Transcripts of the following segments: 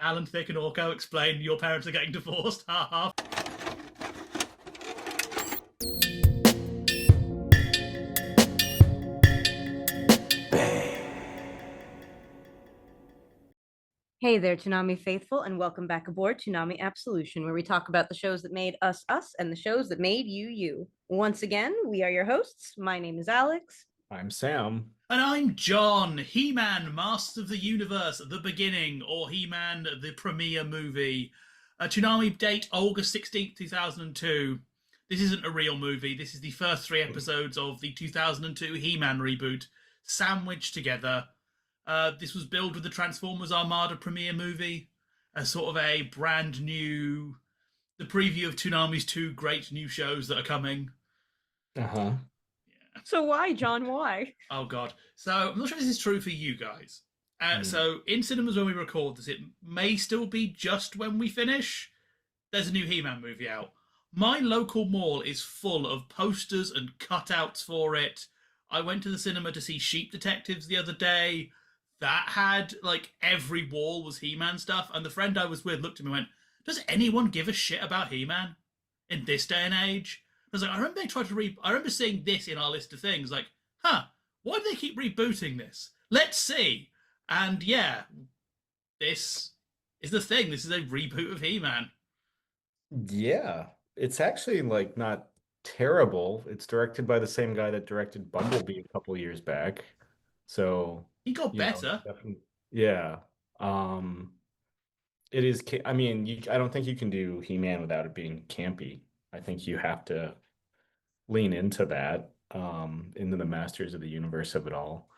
Alan Thicke and Orko explain your parents are getting divorced. Ha ha. Hey there, Toonami faithful, and welcome back aboard Toonami Absolution, where we talk about the shows that made us us and the shows that made you you. Once again, we are your hosts. My name is Alyx. I'm Sam. And I'm John, He-Man, Masters of the Universe, The Beginning, or He-Man, the premiere movie. Toonami date August 16th, 2002. This isn't a real movie. This is the first three episodes of the 2002 He-Man reboot, sandwiched together. This was billed with the Transformers Armada premiere movie, as sort of a brand new, the preview of Toonami's two great new shows that are coming. Uh-huh. So why, John? Why? Oh God! So I'm not sure if this is true for you guys. So in cinemas when we record this, it may still be just when we finish. There's a new He-Man movie out. My local mall is full of posters and cutouts for it. I went to the cinema to see Sheep Detectives the other day. That had like every wall was He-Man stuff, and the friend I was with looked at me and went, "Does anyone give a shit about He-Man in this day and age?" I was like, I remember they tried to I remember seeing this in our list of things. Like, why do they keep rebooting this? Let's see. And yeah, this is the thing. This is a reboot of He-Man. Yeah, it's actually like not terrible. It's directed by the same guy that directed Bumblebee a couple years back. So, He got better. definitely, yeah. It is, I mean, I don't think you can do He-Man without it being campy. I think you have to lean into that, into the Masters of the Universe of it all.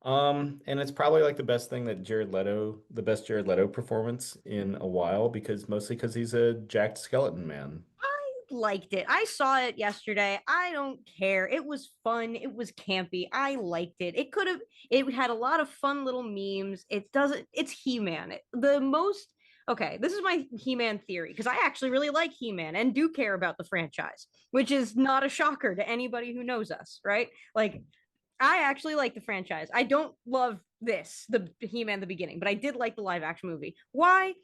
And it's probably like the best Jared Leto performance in a while mostly because he's a jacked skeleton man. I liked it. I saw it yesterday. I don't care. It was fun. It was campy. I liked it. It had a lot of fun little memes. It's He-Man. Okay, this is my He-Man theory because I actually really like He-Man and do care about the franchise, which is not a shocker to anybody who knows us, right? Like, I actually like the franchise. I don't love the He-Man the beginning, but I did like the live action movie. Why?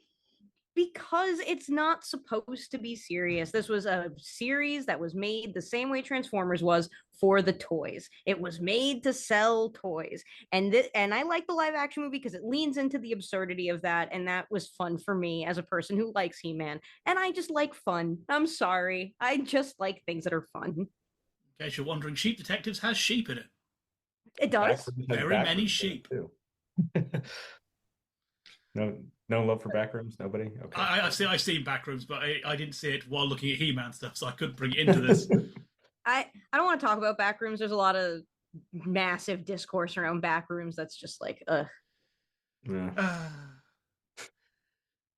Because it's not supposed to be serious. This was a series that was made the same way Transformers was for the toys. It was made to sell toys. And I like the live action movie because it leans into the absurdity of that, and that was fun for me as a person who likes He-Man. And I just like fun. I'm sorry. I just like things that are fun. In case you're wondering, Sheep Detectives has sheep in it. It does. Backrooms has Very many backrooms in it sheep. too. No love for backrooms. Nobody. Okay. I've seen Backrooms, but I didn't see it while looking at He-Man stuff, so I couldn't bring it into this. I don't want to talk about Backrooms. There's a lot of massive discourse around Backrooms that's just like, ugh. Yeah.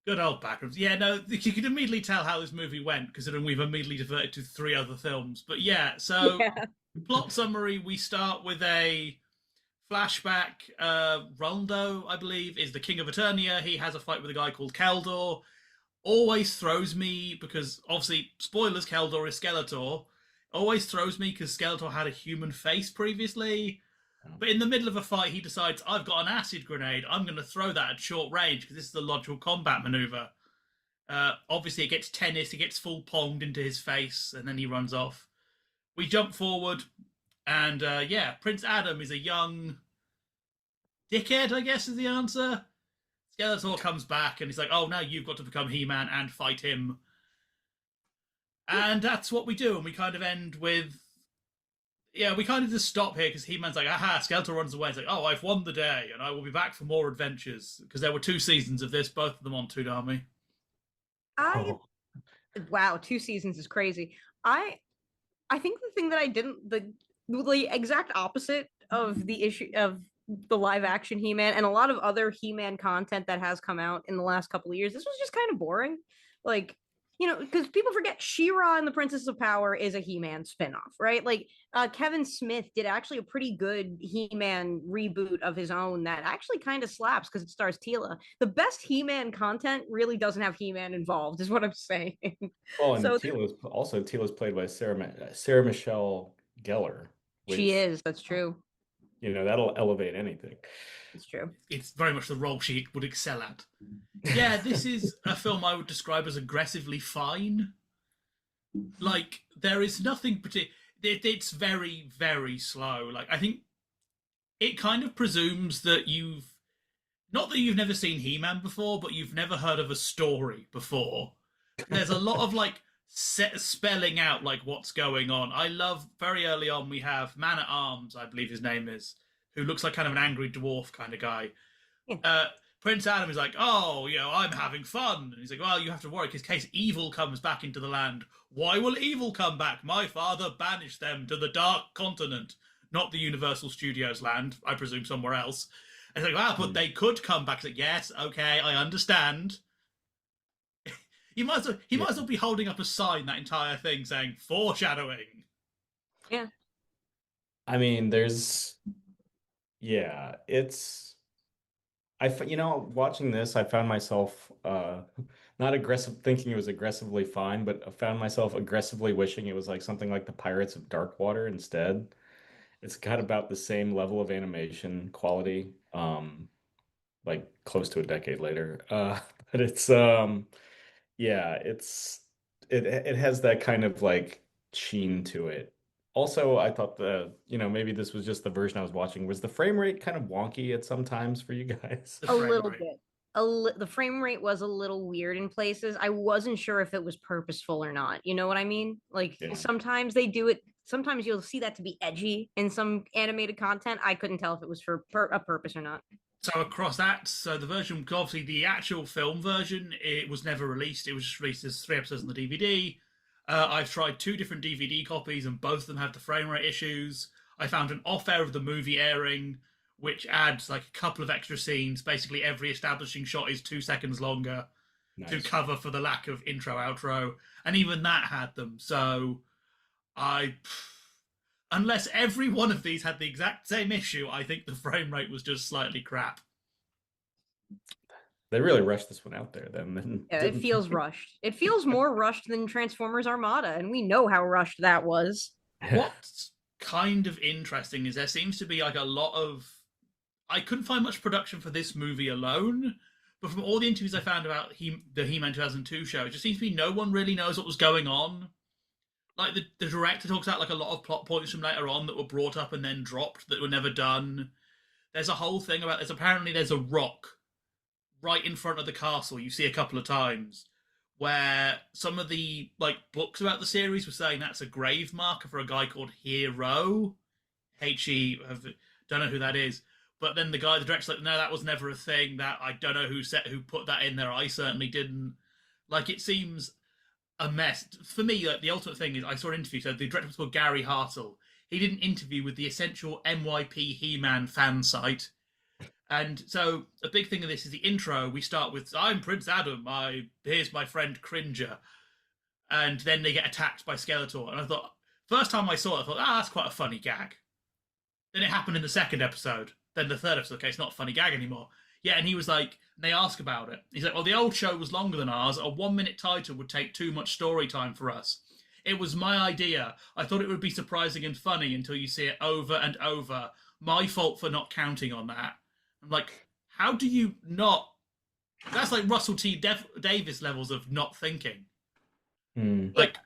Good old Backrooms. Yeah, no, you could immediately tell how this movie went, considering we've immediately diverted to three other films. But yeah, so Yeah. plot summary: we start with a flashback. Rondo, I believe, is the king of Eternia. He has a fight with a guy called Keldor. Always throws me because obviously, spoilers: Keldor is Skeletor. Always throws me because Skeletor had a human face previously. But in the middle of a fight, he decides, I've got an acid grenade. I'm going to throw that at short range because this is the logical combat maneuver. Obviously, it gets tennis, it gets full ponged into his face, and then he runs off. We jump forward, and yeah, Prince Adam is a young dickhead, I guess is the answer. Skeletor comes back, and he's like, oh, now you've got to become He-Man and fight him. And that's what we do, and we kind of end with yeah, we kind of just stop here because He-Man's like, aha, Skeletor runs away. It's like, oh, I've won the day and I will be back for more adventures. Because there were two seasons of this, both of them on Toonami. I Oh. Wow, 2 seasons is crazy. I think the thing that I didn't the exact opposite of the issue of the live action He-Man and a lot of other He-Man content that has come out in the last couple of years. This was just kind of boring. Like, because people forget She-Ra and the Princess of Power is a He-Man spinoff, right? Like, Kevin Smith did actually a pretty good He-Man reboot of his own that actually kind of slaps because it stars Teela. The best He-Man content really doesn't have He-Man involved, is what I'm saying. Well, and So Teela's played by Sarah Michelle Gellar, she which is. That's true. that'll elevate anything. It's true. It's very much the role she would excel at. Yeah, this is a film I would describe as aggressively fine. Like, there is nothing particular. It's very, very slow. Like, I think it kind of presumes that you've not that you've never seen He-Man before, but you've never heard of a story before. There's a lot of like spelling out like what's going on. I love very early on we have Man at Arms, I believe his name is, who looks like kind of an angry dwarf kind of guy. Yeah. Prince Adam is like, oh, I'm having fun. And he's like, well, you have to worry in case evil comes back into the land. Why will evil come back? My father banished them to the Dark Continent, not the Universal Studios land, I presume somewhere else. And he's like, but they could come back. He's like, yes, okay, I understand. He might as well be holding up a sign that entire thing saying foreshadowing. Yeah. I mean, it's watching this, I found myself not aggressive thinking it was aggressively fine, but I found myself aggressively wishing it was like something like the Pirates of Darkwater instead. It's got about the same level of animation quality, like close to a decade later. But it has that kind of like sheen to it. Also, I thought maybe this was just the version I was watching. Was the frame rate kind of wonky at some times for you guys? A little bit. The frame rate was a little weird in places. I wasn't sure if it was purposeful or not. You know what I mean? Like sometimes they do it. Sometimes you'll see that to be edgy in some animated content. I couldn't tell if it was for a purpose or not. So across that, the version, obviously the actual film version, it was never released. It was just released as 3 episodes on the DVD. I've tried 2 different DVD copies, and both of them have the frame rate issues. I found an off-air of the movie airing, which adds like a couple of extra scenes. Basically, every establishing shot is 2 seconds longer to cover for the lack of intro outro, and even that had them. So, unless every one of these had the exact same issue, I think the frame rate was just slightly crap. They really rushed this one out there then. Yeah, it feels rushed. It feels more rushed than Transformers Armada, and we know how rushed that was. What's kind of interesting is there seems to be like a lot of... I couldn't find much production for this movie alone, but from all the interviews I found about the He-Man 2002 show, it just seems to be no one really knows what was going on. Like, the director talks out like a lot of plot points from later on that were brought up and then dropped that were never done. There's a whole thing about apparently there's a rock right in front of the castle you see a couple of times where some of the like books about the series were saying that's a grave marker for a guy called Hero. H-E, don't know who that is. But then the director's like, no, that was never a thing. That I don't know who put that in there. I certainly didn't. Like, it seems a mess. For me, like, the ultimate thing is I saw an interview. So the director was called Gary Hartle. He did an interview with the essential NYP He-Man fan site. And so a big thing of this is the intro. We start with, I'm Prince Adam. Here's my friend Cringer. And then they get attacked by Skeletor. And I thought, first time I saw it, I thought, that's quite a funny gag. Then it happened in the second episode. Then the third episode, okay, it's not a funny gag anymore. Yeah, and he was like, they ask about it. He's like, well, the old show was longer than ours. A 1-minute title would take too much story time for us. It was my idea. I thought it would be surprising and funny until you see it over and over. My fault for not counting on that. I'm like, how do you not... That's like Russell T. Davis levels of not thinking. Like,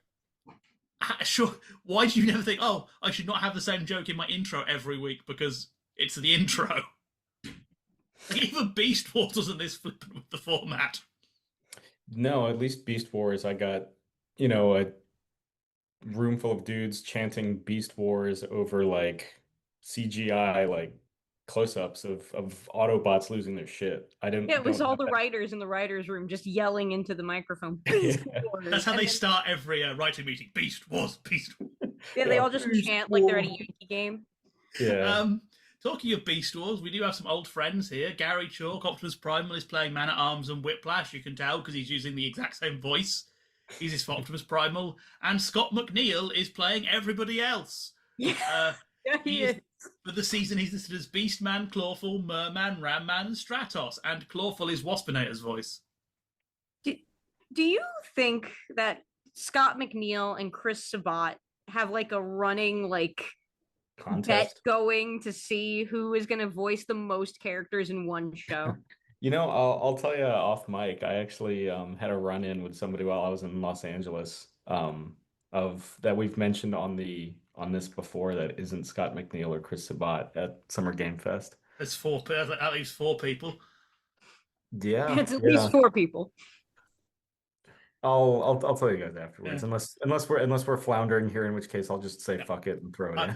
sure, why do you never think, oh, I should not have the same joke in my intro every week because it's the intro? Like, even Beast Wars wasn't this flippant with the format. No, at least Beast Wars, I got, a room full of dudes chanting Beast Wars over like CGI, like close-ups of Autobots losing their shit. It was all the writers in the writers' room just yelling into the microphone. Beast Wars. That's how they start every writing meeting. Beast Wars, Beast Wars. Yeah, they all just chant like they're at a Yankee game. Yeah. Talking of Beast Wars, we do have some old friends here. Gary Chalk, Optimus Primal, is playing Man at Arms and Whiplash. You can tell because he's using the exact same voice. He's his Optimus Primal. And Scott McNeil is playing everybody else. Yeah, he is. For the season, he's listed as Beastman, Clawful, Merman, Ramman, and Stratos. And Clawful is Waspinator's voice. Do you think that Scott McNeil and Chris Sabat have like a running like bet contest. going to see who is going to voice the most characters in one show. I'll tell you off mic. I actually had a run-in with somebody while I was in Los Angeles. Of that we've mentioned on this before that isn't Scott McNeil or Chris Sabat at Summer Game Fest. There's at least 4 people. Yeah, It's at yeah. least 4 people. I'll tell you guys afterwards. Yeah. Unless we're floundering here, in which case I'll just say fuck it and throw it in.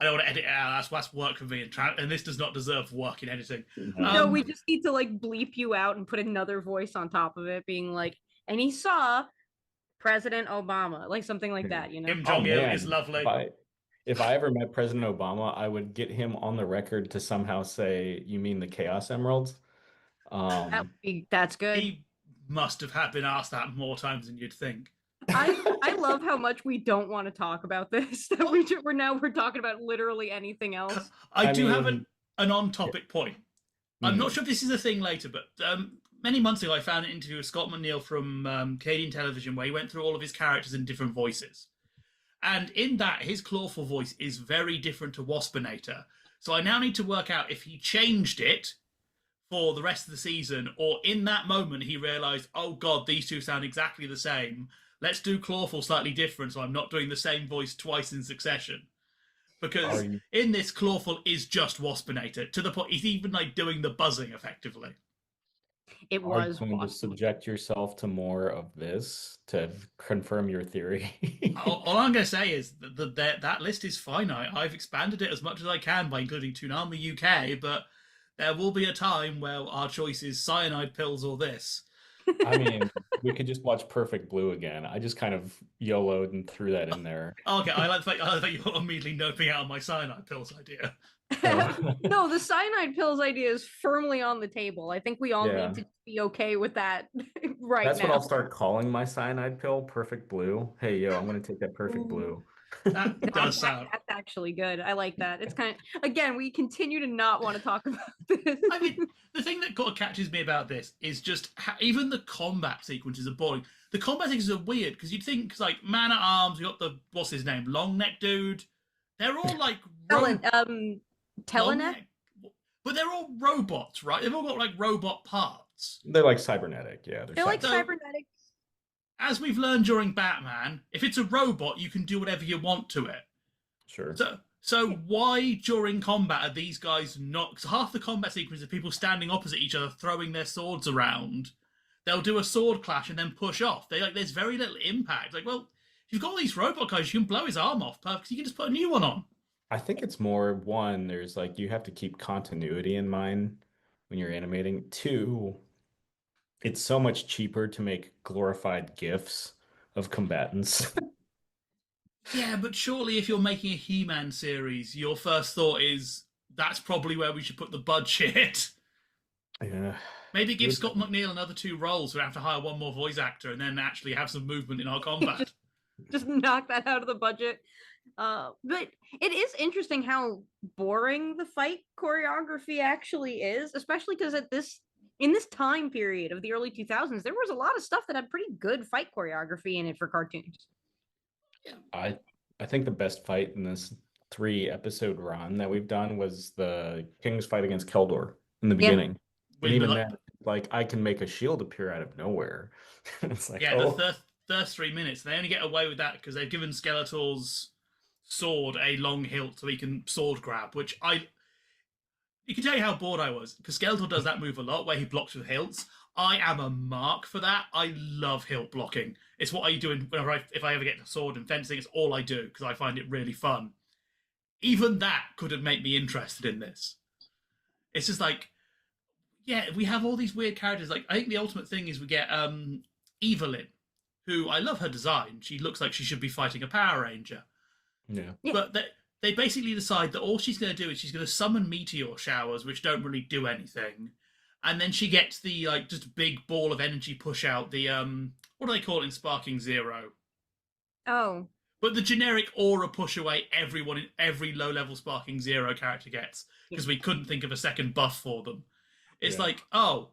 I don't want to edit it out. That's work for me, and this does not deserve work in editing. No, we just need to like bleep you out and put another voice on top of it, being like, and he saw President Obama, like something like that, you know. Kim Jong-il is lovely. If I ever met President Obama, I would get him on the record to somehow say, "You mean the Chaos Emeralds?" That's good. He must have been asked that more times than you'd think. I love how much we don't want to talk about this. That we're talking about literally anything else. I do have an on-topic point. I'm not sure if this is a thing later, but many months ago I found an interview with Scott McNeil from Canadian television where he went through all of his characters in different voices. And in that, his Clawful voice is very different to Waspinator. So I now need to work out if he changed it for the rest of the season, or in that moment he realised, oh god, these two sound exactly the same. Let's do Clawful slightly different so I'm not doing the same voice twice in succession. Because in this, Clawful is just Waspinator, to the point he's even like doing the buzzing effectively. It was going to subject yourself to more of this to confirm your theory. all I'm going to say is that list is finite. I've expanded it as much as I can by including Toonami UK, but there will be a time where our choice is cyanide pills or this. I mean, we could just watch Perfect Blue again. I just kind of YOLO'd and threw that in there. Okay, I like that you're immediately noping out on my cyanide pills idea. No, the cyanide pills idea is firmly on the table. I think we all need to be okay with that right now. That's what I'll start calling my cyanide pill, Perfect Blue. Hey, yo, I'm going to take that Perfect Blue. That does sound. That's actually good. I like that. It's kind of, again, we continue to not want to talk about this. I mean, the thing that kind of catches me about this is just how, even the combat sequences are boring. The combat sequences are weird because you'd think, like, Man at Arms, we got the, what's his name, Long Neck Dude. They're all like. Telenet? But they're all robots, right? They've all got like robot parts. They're like cybernetic, yeah. They're like cybernetic. As we've learned during Batman, if it's a robot, you can do whatever you want to it. Sure. So why during combat are these guys not? Because half the combat sequence is people standing opposite each other, throwing their swords around. They'll do a sword clash and then push off. There's very little impact. Like, well, if you've got all these robot guys, you can blow his arm off perfect. You can just put a new one on. I think it's more, one, there's like, you have to keep continuity in mind when you're animating. Two, it's so much cheaper to make glorified GIFs of combatants. Yeah, but surely if you're making a He-Man series, your first thought is, that's probably where we should put the budget. Yeah. Maybe give Scott McNeil another 2 roles. We have to hire one more voice actor and then actually have some movement in our combat. just knock that out of the budget. But it is interesting how boring the fight choreography actually is, especially because in this time period of the early 2000s, there was a lot of stuff that had pretty good fight choreography in it for cartoons. Yeah. I think the best fight in this 3-episode run that we've done was the King's fight against Keldor in the beginning. And even then, like, I can make a shield appear out of nowhere. It's like, the first 3 minutes, they only get away with that because they've given Skeletor's sword a long hilt so he can sword grab, which you can tell you how bored I was because Skeletor does that move a lot where he blocks with hilts. I am a mark for that. I love hilt blocking. It's what I do if I ever get a sword in fencing. It's all I do because I find it really fun. Even that couldn't make me interested in this. It's just like, yeah, we have all these weird characters. Like, I think the ultimate thing is we get Evelyn, who I love her design. She looks like she should be fighting a Power Ranger. Yeah. But they basically decide that all she's going to do is she's going to summon meteor showers, which don't really do anything. And then she gets the, like, just big ball of energy push out, the, what do they call it in Sparking Zero? Oh. But the generic aura push away everyone in every low-level Sparking Zero character gets, because we couldn't think of a second buff for them. It's like, oh,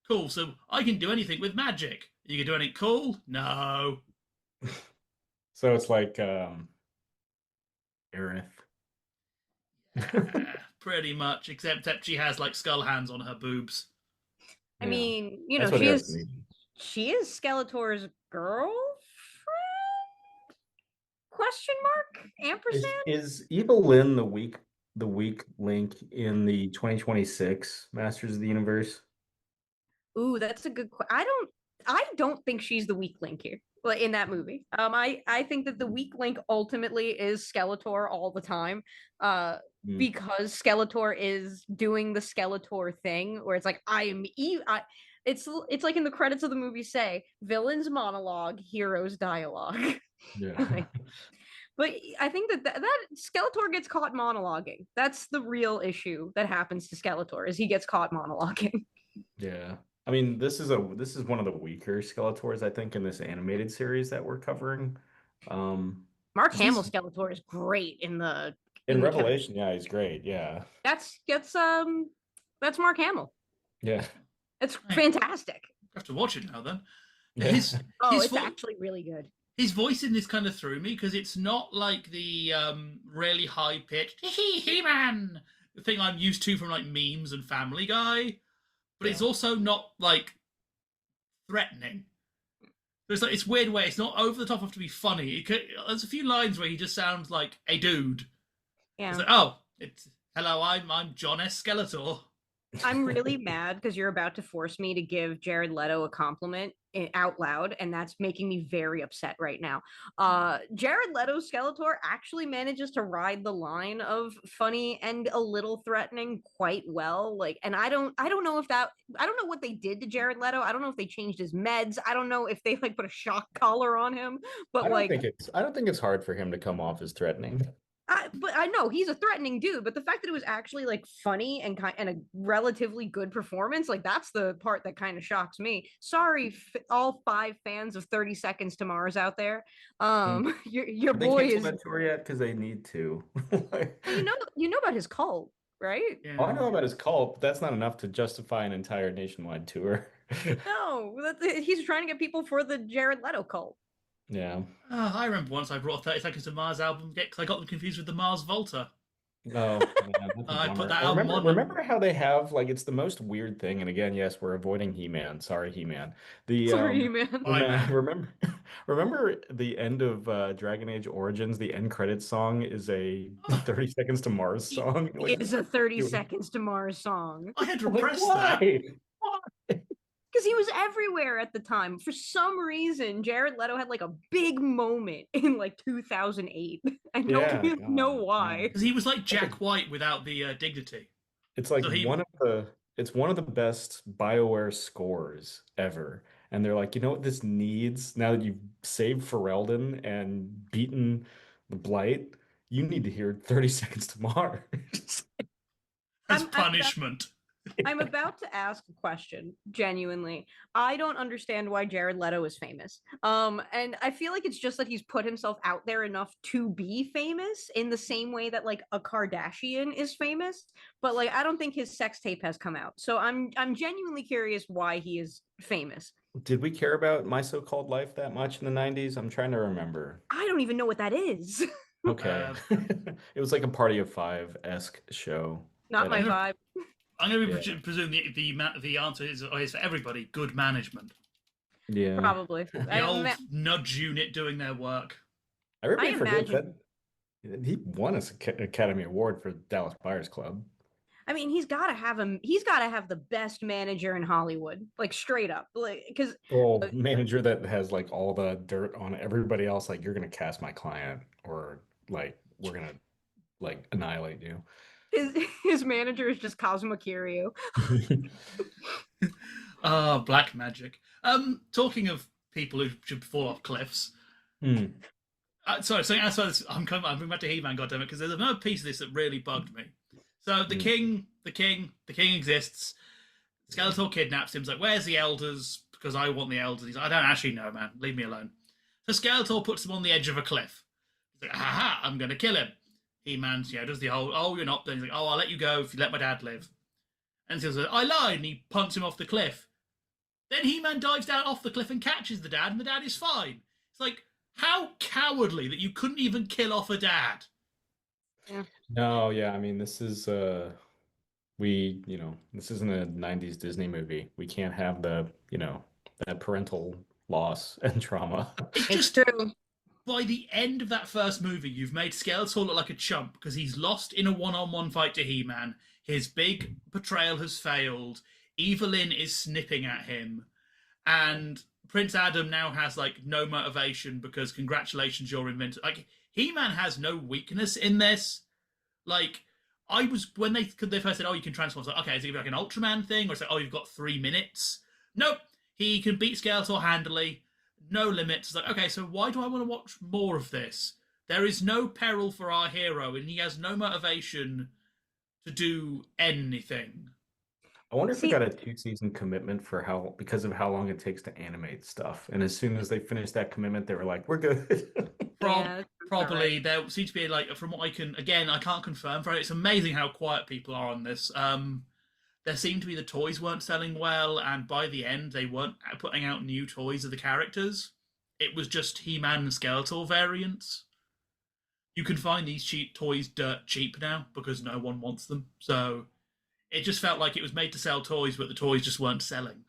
cool, so I can do anything with magic. You can do anything cool? No. So it's like, Aerith. Pretty much, except she has like skull hands on her boobs. I Yeah. mean, That's what it is. she is Skeletor's girlfriend? Question mark? Ampersand? Is Evil Lyn the weak link in the 2026 Masters of the Universe? Ooh, that's a good I don't think she's the weak link here. Well, in that movie. I think that the weak link ultimately is Skeletor all the time. Mm. Because Skeletor is doing the Skeletor thing where it's like it's like in the credits of the movie say villains monologue, heroes dialogue. Yeah. But I think that Skeletor gets caught monologuing. That's the real issue that happens to Skeletor is he gets caught monologuing. Yeah. I mean, this is one of the weaker Skeletors, I think, in this animated series that we're covering. Mark 'Cause Hamill Skeletor is great in in the Revelation, yeah, he's great. Yeah. that's Mark Hamill. Yeah. It's I fantastic. have to watch it now then. Yeah. Oh, His it's vo- actually really good. his voice in this kind of threw me because it's not like the really high pitched He-Man thing I'm used to from like memes and Family Guy, but it's Yeah. also not like threatening. There's like it's weird way. It's not over the top enough to be funny. There's a few lines where he just sounds like a dude. Yeah. It's like, oh, it's hello, I'm John S. Skeletor. I'm really mad because you're about to force me to give Jared Leto a compliment out loud, and that's making me very upset right now. Jared Leto's Skeletor actually manages to ride the line of funny and a little threatening quite well. Like, and I don't know if that I don't know what they did to Jared Leto. I don't know if they changed his meds. I don't know if they like put a shock collar on him, but I don't think it's hard for him to come off as threatening. but I know he's a threatening dude, but the fact that it was actually like funny and a relatively good performance, like that's the part that kind of shocks me. Sorry, all 5 fans of 30 Seconds to Mars out there. Your Have they boy canceled is that tour yet? Because they need to. well, you know about his cult, right? Oh, I Yeah. know about his cult, but that's not enough to justify an entire nationwide tour. No, he's trying to get people for the Jared Leto cult. Yeah. I remember once I brought a 30 Seconds to Mars album because I got them confused with the Mars Volta. Oh, yeah, that's a I put bummer. that album on. Remember how they have like it's the most weird thing, and again, yes, we're avoiding He-Man. Sorry, He-Man. The Sorry, man. Bye, man. remember the end of Dragon Age Origins, the end credits song is a 30 Seconds to Mars song. Like, It's a 30 Seconds to Mars song. I had to like, repress that. why? Because he was everywhere at the time. For some reason, Jared Leto had like a big moment in like 2008. I don't Yeah, really know God, why. Because he was like Jack White without the dignity. it's like So he, one of the best BioWare scores ever. And they're like, you know what this needs now that you've saved Ferelden and beaten the Blight, you need to hear 30 Seconds to Mars. as I'm punishment. I'm about to ask a question, genuinely. I don't understand why Jared Leto is famous. And I feel like it's just that he's put himself out there enough to be famous in the same way that like a Kardashian is famous, but like I don't think his sex tape has come out. So I'm genuinely curious why he is famous. Did we care about My So-Called Life that much in the 90s? I'm trying to remember. I don't even know what that is. Okay. It was like a Party of Five-esque show. Not my I'm gonna, vibe. I'm going to Yeah. presume the answer is for everybody good management. Yeah. Probably. The old nudge unit doing their work. Everybody forgets imagine- that he won an Academy Award for Dallas Buyers Club. I mean, he's got to have him. He's got to have the best manager in Hollywood, like straight up, like because Well, manager that has like all the dirt on everybody else, like you're gonna cast my client, or like we're gonna like annihilate you. his manager is just Cosmo Kiryu. Black magic. Talking of people who should fall off cliffs. Hmm. Sorry, so as far as I'm bringing back to He-Man, goddammit, because there's another piece of this that really bugged me. So the king exists. Skeletor kidnaps him. He's like, "Where's the elders? Because I want the elders." He's like, "I don't actually know, man. Leave me alone." So Skeletor puts him on the edge of a cliff. He's like, "Ha! I'm gonna kill him." He-Man, does the whole, "Oh, you're not." Then he's like, "Oh, I'll let you go if you let my dad live." And he says, "I lied," and he punts him off the cliff. Then He-Man dives down off the cliff and catches the dad, and the dad is fine. It's like, how cowardly that you couldn't even kill off a dad. Yeah. No, yeah, I mean this is this isn't a 90s Disney movie. We can't have that parental loss and trauma. It It's just true. by the end of that first movie, you've made Skeletor look like a chump because he's lost in a one-on-one fight to He-Man. His big betrayal has failed. Evelyn is snipping at him, and Prince Adam now has like no motivation because congratulations, you're invented. Like He-Man has no weakness in this. Like I was when they first said, "Oh, you can transform." I was like, "Okay, is it like an Ultraman thing?" Or it's like, "Oh, you've got 3 minutes." Nope, he can beat Skeletor handily, no limits. It's like, okay, so why do I want to watch more of this? There is no peril for our hero, and he has no motivation to do anything. I wonder if we See, got a 2-season commitment because of how long it takes to animate stuff. And as soon as they finished that commitment, they were like, "We're good." Prob- yeah, that sounds about Probably right. there seems to be like from what I can again I can't confirm for it. It's amazing how quiet people are on this. There seemed to be the toys weren't selling well, and by the end they weren't putting out new toys of the characters. It was just He-Man and Skeletor variants. You can find these cheap toys dirt cheap now because no one wants them. So it just felt like it was made to sell toys, but the toys just weren't selling.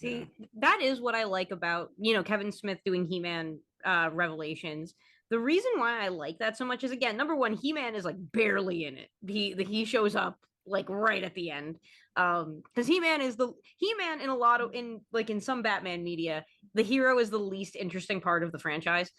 Yeah. See, that is what I like about, Kevin Smith doing He-Man Revelations. The reason why I like that so much is, again, number one, He-Man is like barely in it. He shows up like right at the end. Because He-Man in a lot of in some Batman media, the hero is the least interesting part of the franchise.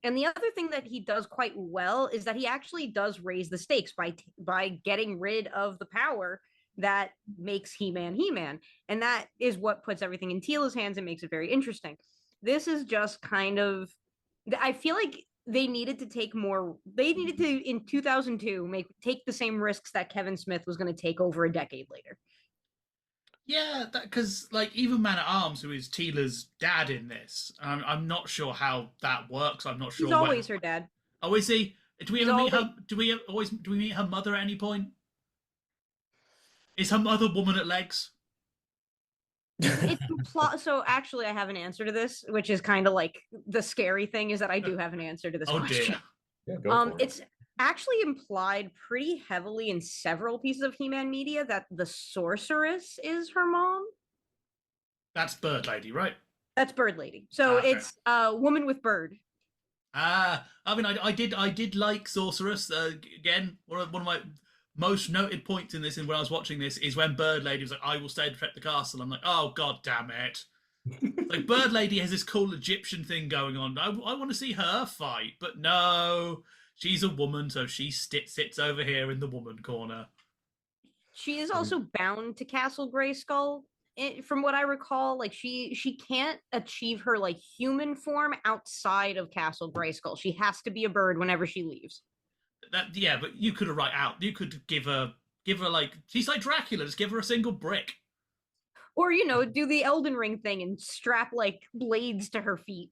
And the other thing that he does quite well is that he actually does raise the stakes by getting rid of the power that makes He-Man He-Man. And that is what puts everything in Teela's hands and makes it very interesting. This is just kind of, I feel like they needed to in 2002 take the same risks that Kevin Smith was going to take over a decade later. Yeah, that because like even Man at Arms, who is Teela's dad in this, I'm not sure how that works. I'm not He's sure where. always her dad. Oh, is he? Do we He's ever meet always her? Do we meet her mother at any point? Is her mother woman at legs? it's so actually I have an answer to this, which is kind of like the scary thing is that I do have an answer to this Oh question. dear. Yeah, go for it. It's actually implied pretty heavily in several pieces of He-Man media that the sorceress is her mom. That's Bird Lady, right? That's Bird Lady. So Ah, fair. it's a woman with bird. I mean, I did like Sorceress. Again, one of my most noted points in this, and when I was watching this, is when Bird Lady was like, "I will stay to protect the castle." I'm like, "Oh god damn it!" Like Bird Lady has this cool Egyptian thing going on. I want to see her fight, but no, she's a woman, so she sits over here in the woman corner. She is Um, also bound to Castle Grayskull. From what I recall, like she can't achieve her like human form outside of Castle Grayskull. She has to be a bird whenever she leaves. That yeah, but you could have right out. You could give her like she's like Dracula. Just give her a single brick. Or do the Elden Ring thing and strap like blades to her feet.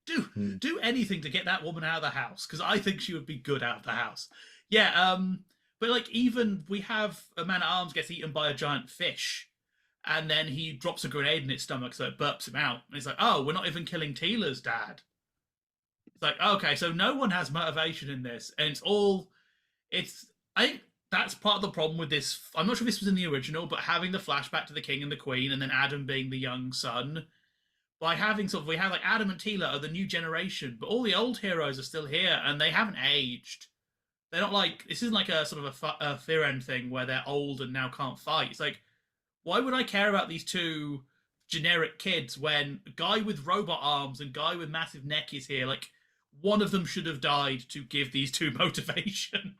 do hmm. do anything to get that woman out of the house because I think she would be good out of the house. Yeah, but like even we have a man at arms gets eaten by a giant fish, and then he drops a grenade in its stomach, so it burps him out. And it's like, oh, we're not even killing Teela's dad. It's like, okay, so no one has motivation in this, and it's. I think that's part of the problem with this. I'm not sure if this was in the original, but having the flashback to the king and the queen, and then Adam being the young son by having we have like Adam and Teela are the new generation, but all the old heroes are still here and they haven't aged. They're not like this isn't like a sort of a fear end thing where they're old and now can't fight. It's like why would I care about these two generic kids when guy with robot arms and guy with massive neck is here? Like one of them should have died to give these two motivation.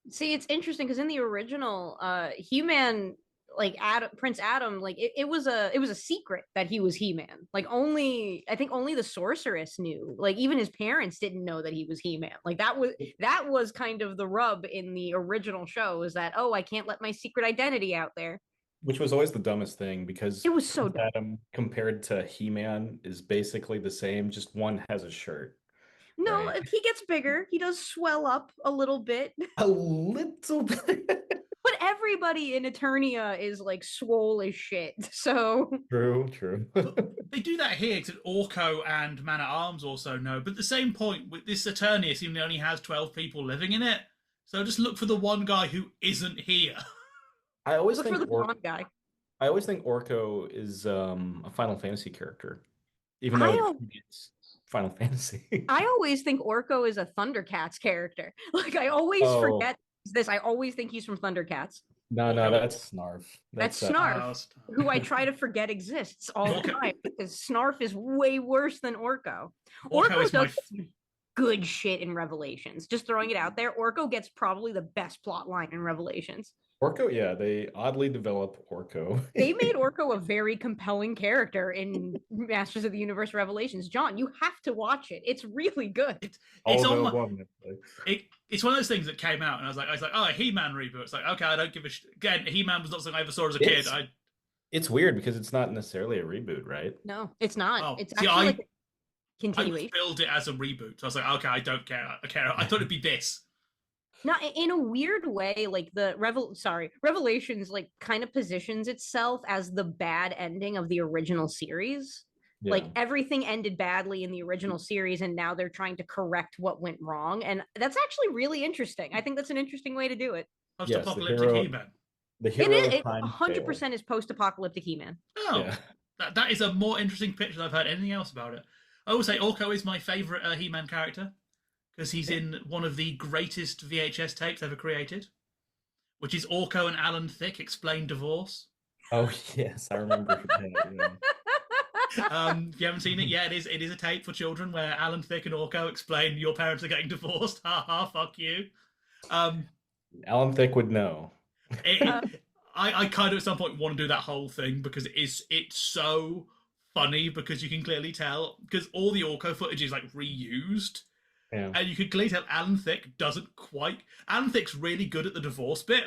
See, it's interesting because in the original, He-Man, like Prince Adam, like it was a secret that he was He-Man. Like I think only the sorceress knew. Like even his parents didn't know that he was He-Man. Like that was kind of the rub in the original show is that, oh, I can't let my secret identity out there. Which was always the dumbest thing because It was so Prince dumb. Adam compared to He-Man is basically the same, just one has a shirt, No, right? he gets bigger. He does swell up a little bit. A little bit. But everybody in Eternia is like swole as shit. So True. They do that here because Orko and Man at Arms also know. But at the same point, with this Eternia seemingly only has 12 people living in it. So just look for the one guy who isn't here. I always look think for the blonde guy. I always think Orko is a Final Fantasy character, even I though al- it's Final Fantasy. I always think Orko is a Thundercats character. Like I always Oh. forget this. I always think he's from Thundercats. No, Orko. that's Snarf. That's That's Snarf, who I try to forget exists all the Orko- time because Snarf is way worse than Orko. Orko is does my some good shit in Revelations. Just throwing it out there, Orko gets probably the best plot line in Revelations. Orko. Yeah, they oddly develop Orko. They made Orko a very compelling character in Masters of the Universe Revelations. John, you have to watch it. It's really good. It's All on available my, on Netflix. it's one of those things that came out, and I was like, oh, a He-Man reboot. It's like, okay, I don't give a shit. Again, He-Man was not something I ever saw as a kid. It's weird because it's not necessarily a reboot, right? No, it's not. Oh, It's see, actually like a I continuation. billed it as a reboot. So I was like, okay, I don't care. I care. I thought it'd be this. Not in a weird way, like the Revelations like kind of positions itself as the bad ending of the original series. Yeah. Like everything ended badly in the original series, and now they're trying to correct what went wrong. And that's actually really interesting. I think that's an interesting way to do it. Post-apocalyptic He-Man. The It hero is of time 100% is post-apocalyptic He-Man. Oh, Yeah. that is a more interesting picture than I've heard anything else about it. I will say Orko is my favorite He-Man character because he's in one of the greatest VHS tapes ever created, which is Orko and Alan Thicke Explain Divorce. Oh yes, I remember that. Yeah. If you haven't seen it, yeah, it is a tape for children where Alan Thicke and Orko explain your parents are getting divorced. Ha ha, fuck you. Alan Thicke would know. I kind of at some point want to do that whole thing because it's so funny because you can clearly tell because all the Orko footage is like reused. Yeah. And you can clearly tell Alan Thicke doesn't quite. Alan Thicke's really good at the divorce bit.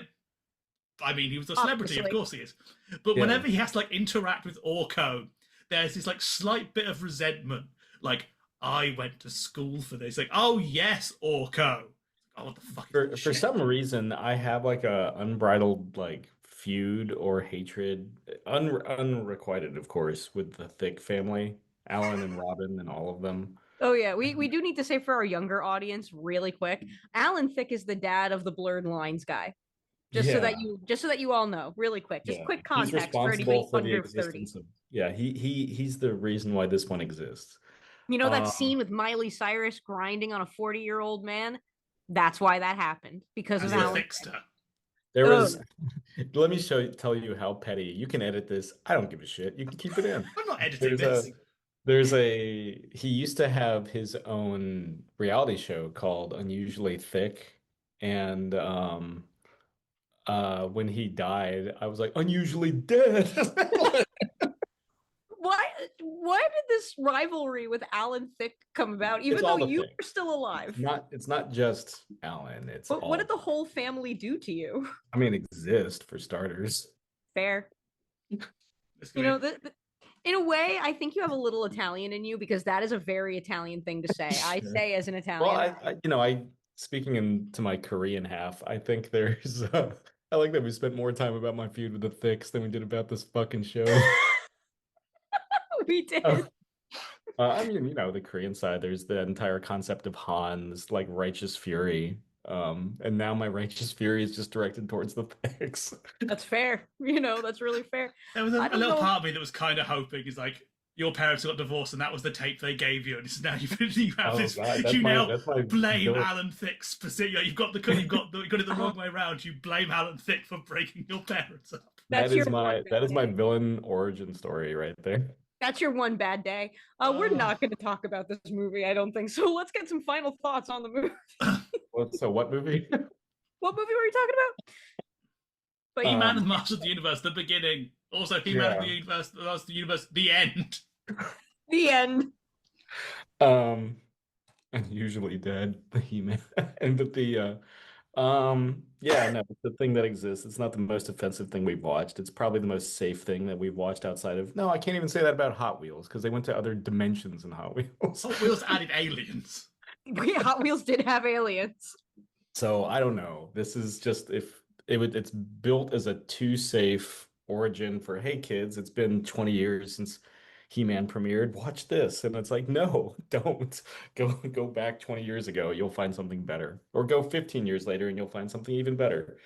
I mean, he was a celebrity, Obviously. of course he is. But Yeah. whenever he has to like interact with Orko, there's this like slight bit of resentment. Like, I went to school for this. Like, oh yes, Orko. Oh, what the fuck? For some reason, I have like a unbridled like feud or hatred, unrequited, of course, with the Thicke family, Alan and Robin and all of them. Oh yeah, we do need to say for our younger audience really quick, Alan Thicke is the dad of the Blurred Lines guy. Just so that you all know, really quick. Just quick He's context for anybody responsible for the under 30. existence of. Yeah, he's the reason why this one exists. You know that scene with Miley Cyrus grinding on a 40-year-old man? That's why that happened because of As the Alan. Thickster. There was. Let me tell you how petty. You can edit this. I don't give a shit. You can keep it in. I'm not editing this. He used to have his own reality show called Unusually Thick, and when he died, I was like, unusually dead. Why did this rivalry with Alan Thicke come about, even though you were still alive? It's not just Alan. But what did the whole family do to you? I mean, exist for starters. Fair. You know, in a way, I think you have a little Italian in you because that is a very Italian thing to say. I say as an Italian. Well, speaking to my Korean half, I think there's. I like that we spent more time about my feud with the Thicks than we did about this fucking show. We did. I mean, the Korean side, there's the entire concept of Han's like righteous fury. And now my righteous fury is just directed towards the Thicks. That's fair. That's really fair. There was a little part of me that was kind of hoping is like your parents got divorced and that was the tape they gave you, and it's now you have this. God, you now that's my blame Alan Thicke specifically. You've got it the wrong way around. You blame Alan Thicke for breaking your parents up. That is my villain origin story right there. That's your one bad day. We're not going to talk about this movie, I don't think. So let's get some final thoughts on the movie. So what movie? What movie were you talking about? But He-Man and Master of the Universe, the beginning. Also, He-Man and the Universe, the Master of the Universe, the end. The end. Usually dead, the He-Man, but the it's the thing that exists. It's not the most offensive thing we've watched. It's probably the most safe thing that we've watched outside of. No, I can't even say that about Hot Wheels because they went to other dimensions in Hot Wheels. Hot Wheels added aliens. Hot Wheels did have aliens. So I don't know. This is just if it's built as a too safe origin for, hey kids, it's been 20 years since He-Man premiered. Watch this. And it's like, no, don't go back 20 years ago. You'll find something better. Or go 15 years later and you'll find something even better.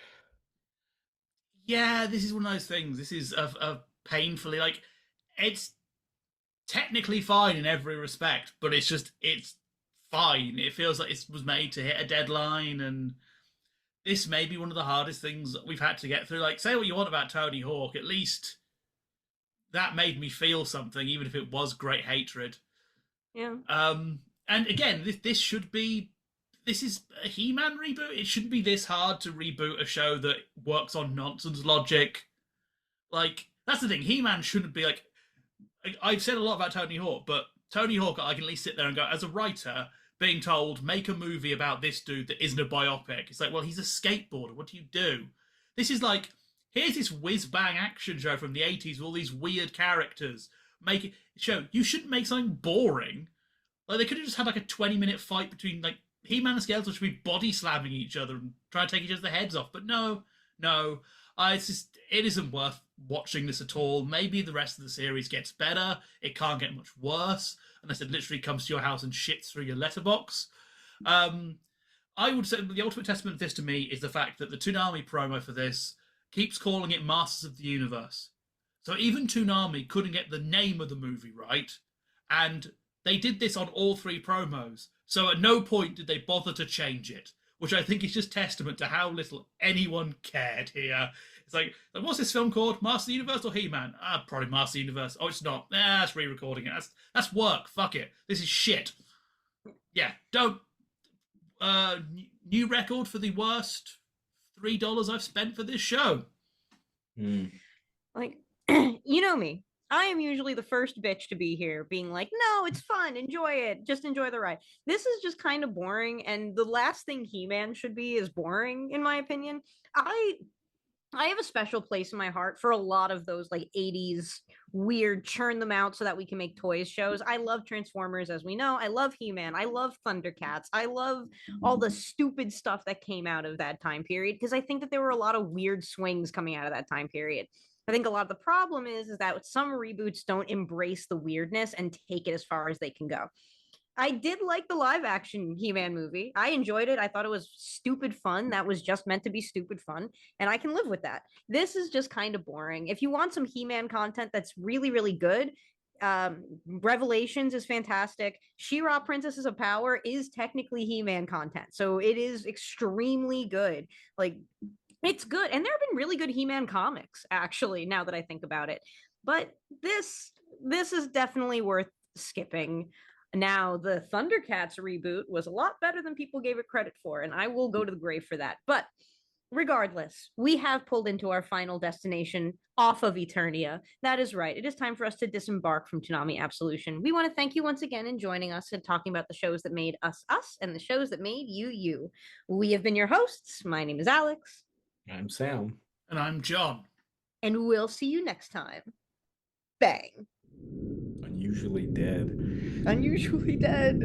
Yeah, this is one of those things. This is a painfully like it's technically fine in every respect, but it's fine. It feels like it was made to hit a deadline, and this may be one of the hardest things that we've had to get through. Like, say what you want about Tony Hawk, at least that made me feel something, even if it was great hatred. Yeah. And again, this is a He-Man reboot. It shouldn't be this hard to reboot a show that works on nonsense logic. Like, that's the thing. He-Man shouldn't be like. I've said a lot about Tony Hawk, but Tony Hawk, I can at least sit there and go, as a writer, being told, make a movie about this dude that isn't a biopic. It's like, well, he's a skateboarder. What do you do? This is like, here's this whiz-bang action show from the 80s with all these weird characters. You shouldn't make something boring. Like, they could have just had like a 20-minute fight between, like, He-Man and Skeletor should be body slamming each other and trying to take each other's heads off. But no. It isn't worth watching this at all. Maybe the rest of the series gets better. It can't get much worse unless it literally comes to your house and shits through your letterbox. I would say the ultimate testament of this to me is the fact that the Toonami promo for this keeps calling it Masters of the Universe. So even Toonami couldn't get the name of the movie right, and they did this on all three promos. So at no point did they bother to change it, which I think is just testament to how little anyone cared here. It's like, what's this film called? Master of the Universe or He-Man? Probably Master of the Universe. Oh, it's not. That's re-recording it. That's work. Fuck it. This is shit. Yeah, don't. New record for the worst $3 I've spent for this show. Like, you know me. I am usually the first bitch to be here, being like, no, it's fun, enjoy it, just enjoy the ride. This is just kind of boring, and the last thing He-Man should be is boring, in my opinion. I have a special place in my heart for a lot of those like 80s weird churn them out so that we can make toys shows. I love Transformers, as we know. I love He-Man. I love Thundercats. I love all the stupid stuff that came out of that time period, because I think that there were a lot of weird swings coming out of that time period. I think a lot of the problem is that some reboots don't embrace the weirdness and take it as far as they can go. I did like the live action He-Man movie. I enjoyed it. I thought it was stupid fun. That was just meant to be stupid fun, and I can live with that. This is just kind of boring. If you want some He-Man content that's really, really good, Revelations is fantastic. She-Ra Princesses of Power is technically He-Man content, so it is extremely good. Like, it's good, and there have been really good He-Man comics, actually, now that I think about it. But this is definitely worth skipping. Now, the Thundercats reboot was a lot better than people gave it credit for, and I will go to the grave for that. But regardless, we have pulled into our final destination off of Eternia. That is right. It is time for us to disembark from Toonami Absolution. We want to thank you once again in joining us and talking about the shows that made us us and the shows that made you you. We have been your hosts. My name is Alyx. I'm Sam. And I'm John. And we'll see you next time. Bang. Unusually dead. Unusually dead.